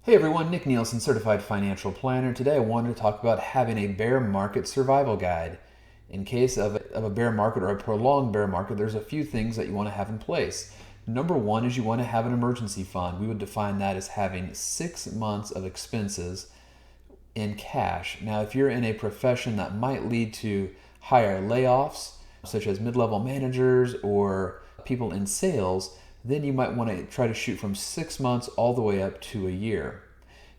Hey everyone, Nick Nielsen, Certified Financial Planner. Today I wanted to talk about having a bear market survival guide. In case of a bear market or a prolonged bear market, there's a few things that you want to have in place. Number one is you want to have an emergency fund. We would define that as having 6 months of expenses in cash. Now, if you're in a profession that might lead to higher layoffs, such as mid-level managers or people in sales, then you might want to try to shoot from 6 months all the way up to a year.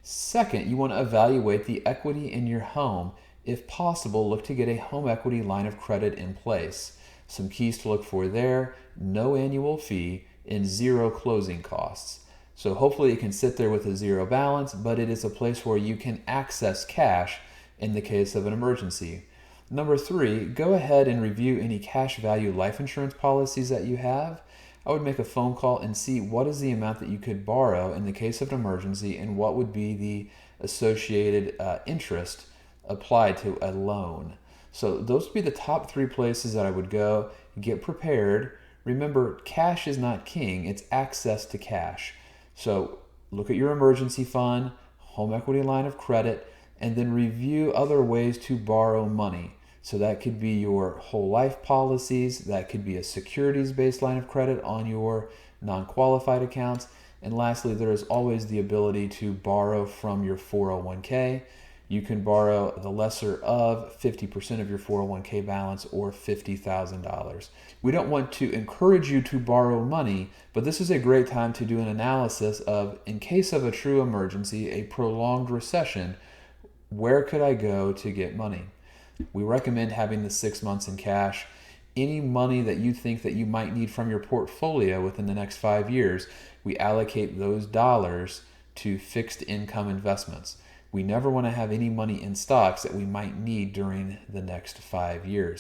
Second, you want to evaluate the equity in your home. If possible, look to get a home equity line of credit in place. Some keys to look for there: no annual fee and zero closing costs. So hopefully it can sit there with a zero balance, but it is a place where you can access cash in the case of an emergency. Number three, go ahead and review any cash value life insurance policies that you have. I would make a phone call and see what is the amount that you could borrow in the case of an emergency and what would be the associated interest applied to a loan. So those would be the top three places that I would go. Get prepared. Remember, cash is not king, it's access to cash. So look at your emergency fund, home equity line of credit, and then review other ways to borrow money. So that could be your whole life policies, that could be a securities-based line of credit on your non-qualified accounts, and lastly, there is always the ability to borrow from your 401k. You can borrow the lesser of 50% of your 401k balance or $50,000. We don't want to encourage you to borrow money, but this is a great time to do an analysis of, in case of a true emergency, a prolonged recession, where could I go to get money? We recommend having the 6 months in cash. Any money that you think that you might need from your portfolio within the next 5 years, we allocate those dollars to fixed income investments. We never want to have any money in stocks that we might need during the next 5 years.